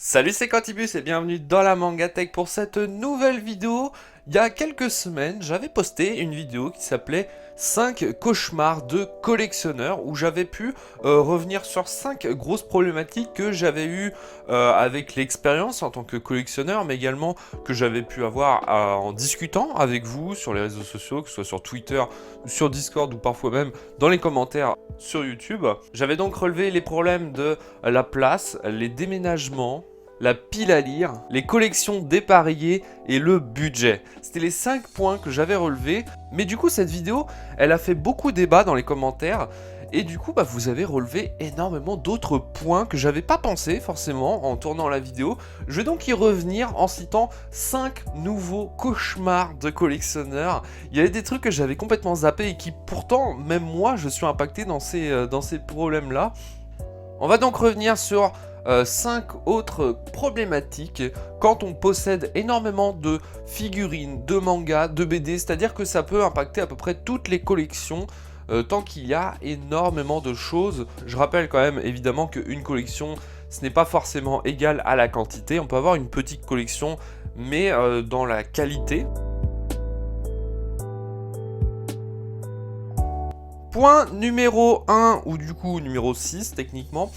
Salut, c'est Quantibus et bienvenue dans la Mangatech pour cette nouvelle vidéo. Il y a quelques semaines, j'avais posté une vidéo qui s'appelait 5 cauchemars de collectionneurs où j'avais pu revenir sur 5 grosses problématiques que j'avais eues avec l'expérience en tant que collectionneur, mais également que j'avais pu avoir en discutant avec vous sur les réseaux sociaux, que ce soit sur Twitter, sur Discord ou parfois même dans les commentaires sur YouTube. J'avais donc relevé les problèmes de la place, les déménagements, la pile à lire, les collections dépareillées et le budget. C'était les 5 points que j'avais relevés. Mais du coup, cette vidéo, elle a fait beaucoup débat dans les commentaires. Et du coup, vous avez relevé énormément d'autres points que j'avais pas pensé forcément en tournant la vidéo. Je vais donc y revenir en citant 5 nouveaux cauchemars de collectionneurs. Il y avait des trucs que j'avais complètement zappé et qui pourtant, même moi, je suis impacté dans ces problèmes-là. On va donc revenir sur 5 autres problématiques quand on possède énormément de figurines, de mangas, de BD, c'est-à-dire que ça peut impacter à peu près toutes les collections tant qu'il y a énormément de choses. Je rappelle quand même évidemment qu'une collection, ce n'est pas forcément égal à la quantité. On peut avoir une petite collection, mais dans la qualité. Point numéro 1, ou du coup numéro 6 techniquement,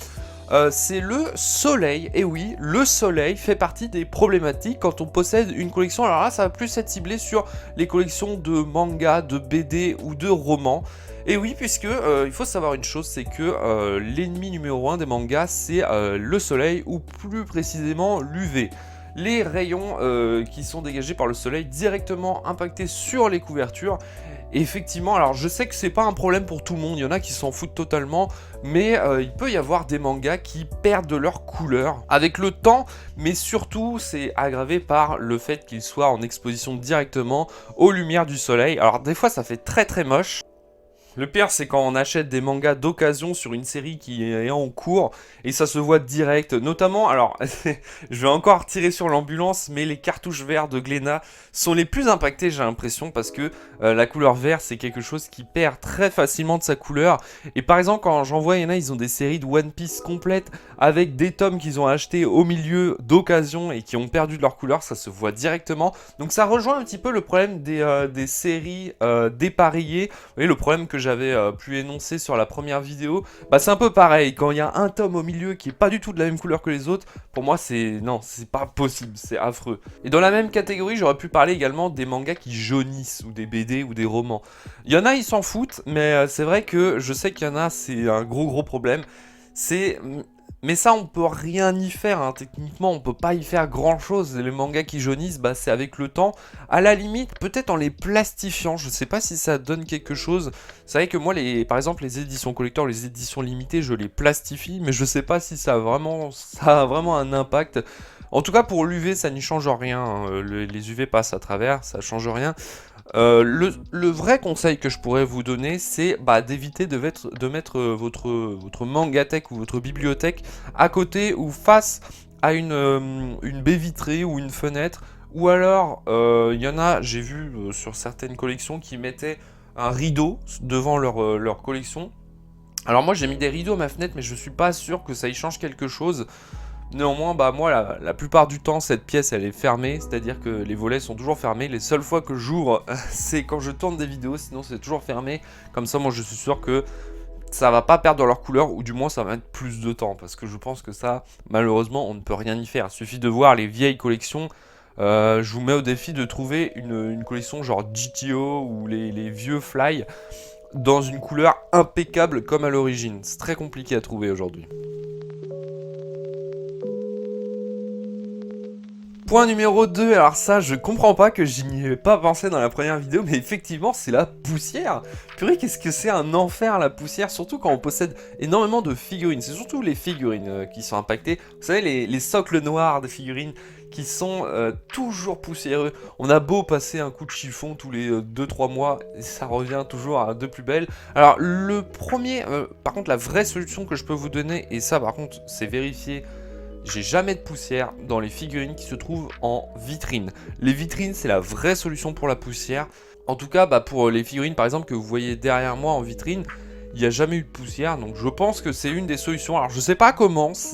c'est le soleil. Et oui, le soleil fait partie des problématiques quand on possède une collection. Alors là, ça va plus être ciblé sur les collections de mangas, de BD ou de romans. Et oui, puisque il faut savoir une chose, c'est que l'ennemi numéro 1 des mangas, c'est le soleil, ou plus précisément l'UV. Les rayons qui sont dégagés par le soleil directement impactés sur les couvertures. Et effectivement, alors je sais que c'est pas un problème pour tout le monde, il y en a qui s'en foutent totalement, mais il peut y avoir des mangas qui perdent de leur couleur avec le temps, mais surtout c'est aggravé par le fait qu'ils soient en exposition directement aux lumières du soleil. Alors des fois ça fait très très moche. Le pire, c'est quand on achète des mangas d'occasion sur une série qui est en cours et ça se voit direct. Notamment, alors, je vais encore tirer sur l'ambulance, mais les cartouches vertes de Glénat sont les plus impactées, j'ai l'impression, parce que la couleur vert, c'est quelque chose qui perd très facilement de sa couleur. Et par exemple, quand j'en vois, il y en a, ils ont des séries de One Piece complètes avec des tomes qu'ils ont achetés au milieu d'occasion et qui ont perdu de leur couleur, ça se voit directement. Donc ça rejoint un petit peu le problème des séries dépareillées. Vous voyez, le problème que j'avais pu énoncer sur la première vidéo, c'est un peu pareil. Quand il y a un tome au milieu qui est pas du tout de la même couleur que les autres, pour moi non, c'est pas possible, c'est affreux. Et dans la même catégorie, j'aurais pu parler également des mangas qui jaunissent, ou des BD, ou des romans. Il y en a, ils s'en foutent, mais c'est vrai que je sais qu'il y en a, c'est un gros problème. Mais ça, on peut rien y faire, hein. Techniquement, on peut pas y faire grand chose. Les mangas qui jaunissent, c'est avec le temps. À la limite, peut-être en les plastifiant. Je sais pas si ça donne quelque chose. C'est vrai que moi, par exemple, les éditions collector, les éditions limitées, je les plastifie, mais je sais pas si ça a vraiment un impact. En tout cas, pour l'UV, ça n'y change rien, hein. Les UV passent à travers, ça change rien. Le vrai conseil que je pourrais vous donner, c'est d'éviter de mettre votre mangatech ou votre bibliothèque à côté ou face à une baie vitrée ou une fenêtre. Ou alors, il y en a, j'ai vu sur certaines collections qui mettaient un rideau devant leur collection. Alors moi j'ai mis des rideaux à ma fenêtre, mais je suis pas sûr que ça y change quelque chose. Néanmoins, moi, la plupart du temps, cette pièce, elle est fermée, c'est-à-dire que les volets sont toujours fermés. Les seules fois que j'ouvre, c'est quand je tourne des vidéos, sinon c'est toujours fermé. Comme ça, moi, je suis sûr que ça va pas perdre leur couleur, ou du moins, ça va mettre plus de temps, parce que je pense que ça, malheureusement, on ne peut rien y faire. Il suffit de voir les vieilles collections. Je vous mets au défi de trouver une collection genre GTO ou les vieux Fly dans une couleur impeccable comme à l'origine. C'est très compliqué à trouver aujourd'hui. Point numéro 2, alors ça je comprends pas que j'y ai pas pensé dans la première vidéo, mais effectivement c'est la poussière. Purée, qu'est-ce que c'est un enfer la poussière, surtout quand on possède énormément de figurines. C'est surtout les figurines qui sont impactées. Vous savez, les socles noirs des figurines qui sont toujours poussiéreux. On a beau passer un coup de chiffon tous les 2-3 mois, ça revient toujours à de plus belle. Alors le premier, par contre la vraie solution que je peux vous donner, et ça par contre c'est vérifié, j'ai jamais de poussière dans les figurines qui se trouvent en vitrine. Les vitrines, c'est la vraie solution pour la poussière. En tout cas, pour les figurines, par exemple, que vous voyez derrière moi en vitrine, il n'y a jamais eu de poussière, donc je pense que c'est une des solutions. Alors je sais pas comment ça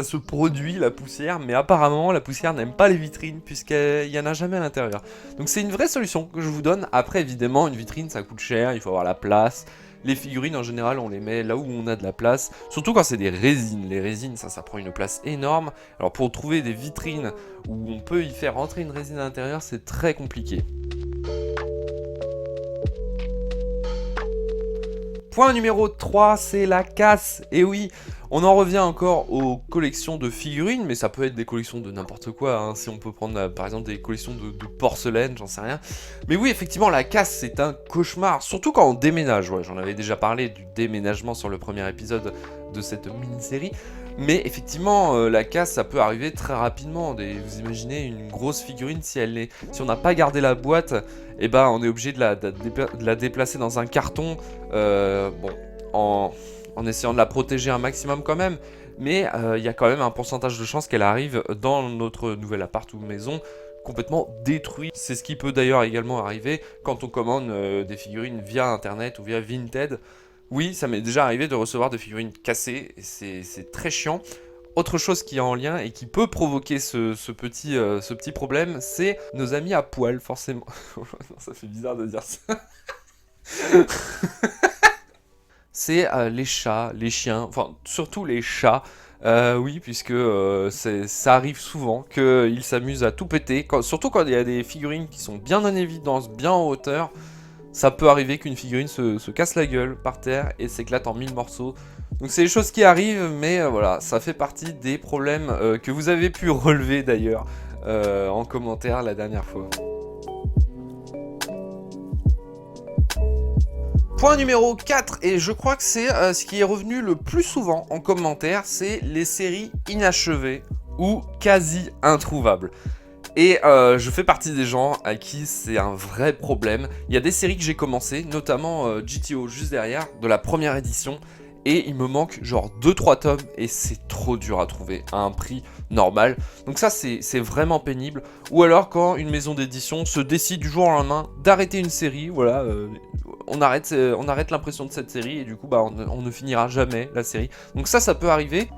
se produit la poussière, mais apparemment la poussière n'aime pas les vitrines puisqu'il n'y en a jamais à l'intérieur. Donc c'est une vraie solution que je vous donne. Après évidemment une vitrine ça coûte cher, il faut avoir la place. Les figurines en général on les met là où on a de la place, surtout quand c'est des résines. Les résines ça prend une place énorme. Alors pour trouver des vitrines où on peut y faire rentrer une résine à l'intérieur c'est très compliqué. Point numéro 3, c'est la casse. Et oui, on en revient encore aux collections de figurines, mais ça peut être des collections de n'importe quoi, hein, si on peut prendre par exemple des collections de porcelaine, j'en sais rien. Mais oui, effectivement, la casse, c'est un cauchemar, surtout quand on déménage. Ouais, j'en avais déjà parlé du déménagement sur le premier épisode de cette mini-série. Mais effectivement, la casse, ça peut arriver très rapidement. Vous imaginez une grosse figurine, si on n'a pas gardé la boîte, eh ben, on est obligé de la déplacer dans un carton, en essayant de la protéger un maximum quand même. Mais il y a quand même un pourcentage de chances qu'elle arrive dans notre nouvel appart ou maison complètement détruit. C'est ce qui peut d'ailleurs également arriver quand on commande des figurines via internet ou via Vinted. Oui, ça m'est déjà arrivé de recevoir des figurines cassées, et c'est très chiant. Autre chose qui est en lien et qui peut provoquer ce petit problème, c'est nos amis à poil, forcément. Ça fait bizarre de dire ça. C'est les chats, les chiens, enfin surtout les chats. Oui, puisque ça arrive souvent qu'ils s'amusent à tout péter, surtout quand il y a des figurines qui sont bien en évidence, bien en hauteur. Ça peut arriver qu'une figurine se casse la gueule par terre et s'éclate en 1000 morceaux. Donc c'est des choses qui arrivent, mais voilà, ça fait partie des problèmes que vous avez pu relever d'ailleurs en commentaire la dernière fois. Point numéro 4, et je crois que c'est ce qui est revenu le plus souvent en commentaire, c'est les séries inachevées ou quasi introuvables. Et je fais partie des gens à qui c'est un vrai problème. Il y a des séries que j'ai commencé, notamment GTO juste derrière, de la première édition. Et il me manque genre 2-3 tomes et c'est trop dur à trouver à un prix normal. Donc ça c'est vraiment pénible. Ou alors quand une maison d'édition se décide du jour au lendemain d'arrêter une série, voilà, on arrête l'impression de cette série et du coup bah, on ne finira jamais la série. Donc ça peut arriver.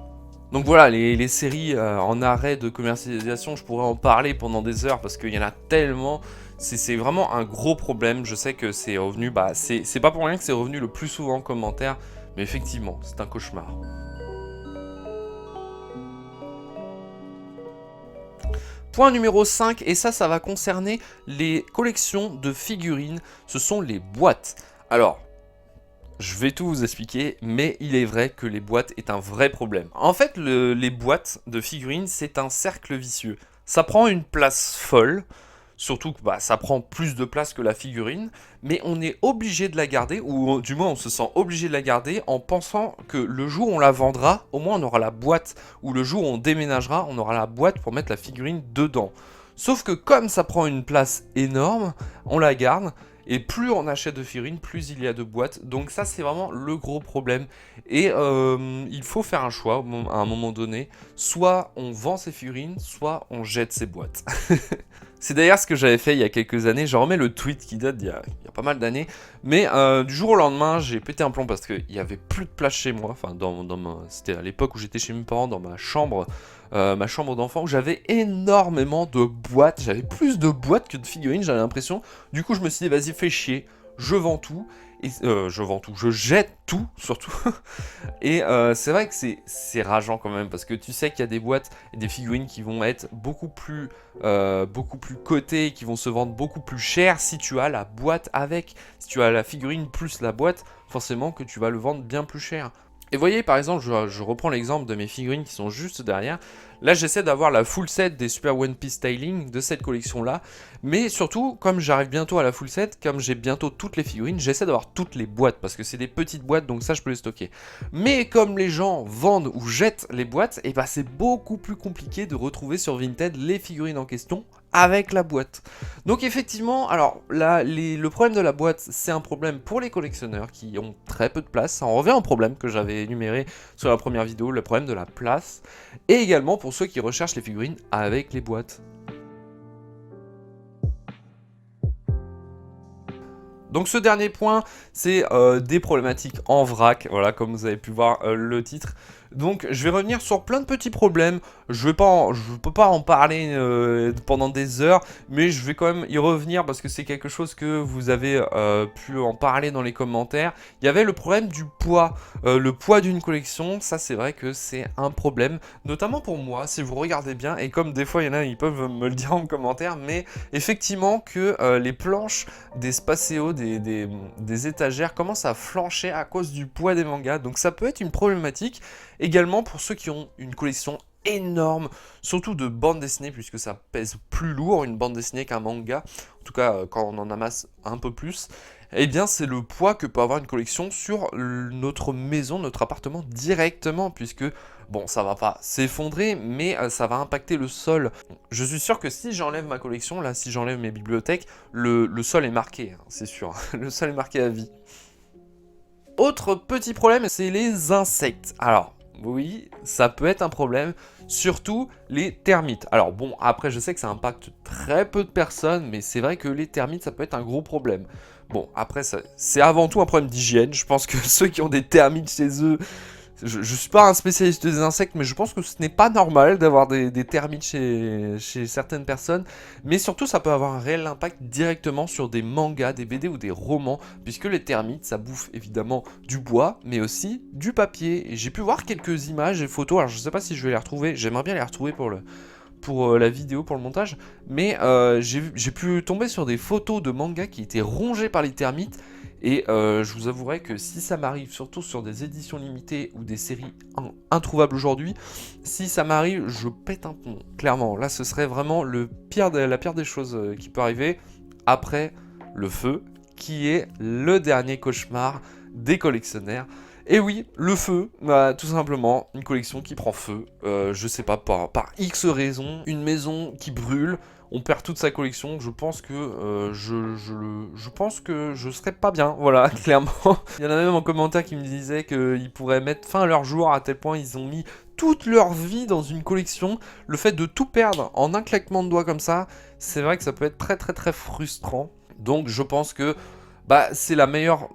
Donc voilà, les séries en arrêt de commercialisation, je pourrais en parler pendant des heures parce qu'il y en a tellement. C'est vraiment un gros problème. Je sais que c'est revenu, bah c'est pas pour rien que c'est revenu le plus souvent en commentaire, mais effectivement, c'est un cauchemar. Point numéro 5, et ça va concerner les collections de figurines, ce sont les boîtes. Alors, je vais tout vous expliquer, mais il est vrai que les boîtes est un vrai problème. En fait, les boîtes de figurines, c'est un cercle vicieux. Ça prend une place folle, surtout que bah, ça prend plus de place que la figurine, mais on est obligé de la garder, ou du moins on se sent obligé de la garder en pensant que le jour où on la vendra, au moins on aura la boîte, ou le jour où on déménagera, on aura la boîte pour mettre la figurine dedans. Sauf que comme ça prend une place énorme, on la garde, et plus on achète de figurines, plus il y a de boîtes. Donc ça, c'est vraiment le gros problème. Et il faut faire un choix à un moment donné. Soit on vend ses figurines, soit on jette ses boîtes. C'est d'ailleurs ce que j'avais fait il y a quelques années. Je remets le tweet qui date d'il y a pas mal d'années. Mais du jour au lendemain, j'ai pété un plomb parce qu'il n'y avait plus de place chez moi. Enfin, c'était à l'époque où j'étais chez mes parents, dans ma chambre d'enfant, où j'avais énormément de boîtes. J'avais plus de boîtes que de figurines, j'avais l'impression. Du coup, je me suis dit, vas-y, fais chier. Je vends tout. Et, je jette tout surtout. Et c'est vrai que c'est rageant quand même parce que tu sais qu'il y a des boîtes et des figurines qui vont être beaucoup plus cotées, qui vont se vendre beaucoup plus cher si tu as la boîte avec. Si tu as la figurine plus la boîte, forcément que tu vas le vendre bien plus cher. Et voyez par exemple, je reprends l'exemple de mes figurines qui sont juste derrière. Là j'essaie d'avoir la full set des Super One Piece Styling de cette collection là. Mais surtout, comme j'arrive bientôt à la full set, comme j'ai bientôt toutes les figurines, j'essaie d'avoir toutes les boîtes. Parce que c'est des petites boîtes, donc ça je peux les stocker. Mais comme les gens vendent ou jettent les boîtes, et bah c'est beaucoup plus compliqué de retrouver sur Vinted les figurines en question avec la boîte. Donc effectivement, alors là, le problème de la boîte, c'est un problème pour les collectionneurs qui ont très peu de place. Ça en revient au problème que j'avais énuméré sur la première vidéo, le problème de la place. Et également pour ceux qui recherchent les figurines avec les boîtes. Donc ce dernier point, c'est des problématiques en vrac, voilà, comme vous avez pu voir le titre. Donc je vais revenir sur plein de petits problèmes, je peux pas en parler pendant des heures, mais je vais quand même y revenir parce que c'est quelque chose que vous avez pu en parler dans les commentaires. Il y avait le problème du poids, le poids d'une collection, ça c'est vrai que c'est un problème, notamment pour moi, si vous regardez bien, et comme des fois il y en a, ils peuvent me le dire en commentaire, mais effectivement que les planches des spatiaux, des étagères commencent à flancher à cause du poids des mangas, donc ça peut être une problématique. Également pour ceux qui ont une collection énorme, surtout de bandes dessinées, puisque ça pèse plus lourd une bande dessinée qu'un manga, en tout cas quand on en amasse un peu plus, eh bien c'est le poids que peut avoir une collection sur notre maison, notre appartement directement, puisque bon ça va pas s'effondrer, mais ça va impacter le sol. Je suis sûr que si j'enlève ma collection, là si j'enlève mes bibliothèques, le sol est marqué, hein, c'est sûr, le sol est marqué à vie. Autre petit problème, c'est les insectes. Alors, oui, ça peut être un problème, surtout les termites. Alors bon, après je sais que ça impacte très peu de personnes, mais c'est vrai que les termites, ça peut être un gros problème. Bon, après, c'est avant tout un problème d'hygiène. Je pense que ceux qui ont des termites chez eux, je suis pas un spécialiste des insectes, mais je pense que ce n'est pas normal d'avoir des termites chez certaines personnes. Mais surtout, ça peut avoir un réel impact directement sur des mangas, des BD ou des romans, puisque les termites, ça bouffe évidemment du bois, mais aussi du papier. Et j'ai pu voir quelques images et photos, alors je sais pas si je vais les retrouver, j'aimerais bien les retrouver pour la vidéo, pour le montage, mais j'ai pu tomber sur des photos de mangas qui étaient rongés par les termites. Et je vous avouerai que si ça m'arrive, surtout sur des éditions limitées ou des séries introuvables aujourd'hui, si ça m'arrive, je pète un plomb, clairement. Là, ce serait vraiment la pire des choses qui peut arriver, après le feu, qui est le dernier cauchemar des collectionneurs. Et oui, le feu, bah, tout simplement, une collection qui prend feu, je sais pas, par X raisons, une maison qui brûle, on perd toute sa collection, je pense que je pense que je serais pas bien, voilà, clairement. Il y en a même en commentaire qui me disaient qu'ils pourraient mettre fin à leur jour à tel point ils ont mis toute leur vie dans une collection. Le fait de tout perdre en un claquement de doigts comme ça, c'est vrai que ça peut être très très très frustrant. Donc je pense que bah, c'est la meilleure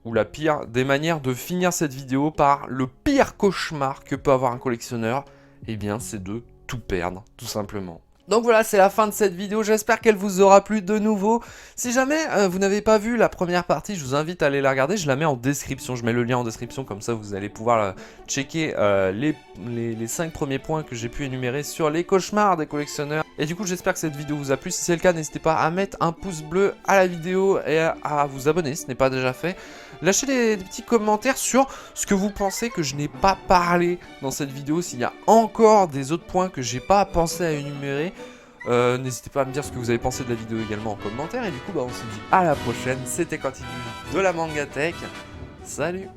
ou la pire des manières de finir cette vidéo par le pire cauchemar que peut avoir un collectionneur, eh bien c'est de tout perdre, tout simplement. Donc voilà, c'est la fin de cette vidéo, j'espère qu'elle vous aura plu de nouveau. Si jamais vous n'avez pas vu la première partie, je vous invite à aller la regarder, je la mets en description, je mets le lien en description, comme ça vous allez pouvoir checker les 5 premiers points que j'ai pu énumérer sur les cauchemars des collectionneurs. Et du coup j'espère que cette vidéo vous a plu, si c'est le cas n'hésitez pas à mettre un pouce bleu à la vidéo et à vous abonner si ce n'est pas déjà fait. Lâchez des petits commentaires sur ce que vous pensez que je n'ai pas parlé dans cette vidéo, s'il y a encore des autres points que j'ai pas pensé à énumérer. N'hésitez pas à me dire ce que vous avez pensé de la vidéo également en commentaire. Et du coup, bah, on se dit à la prochaine. C'était Quantibu de la Mangatech. Salut!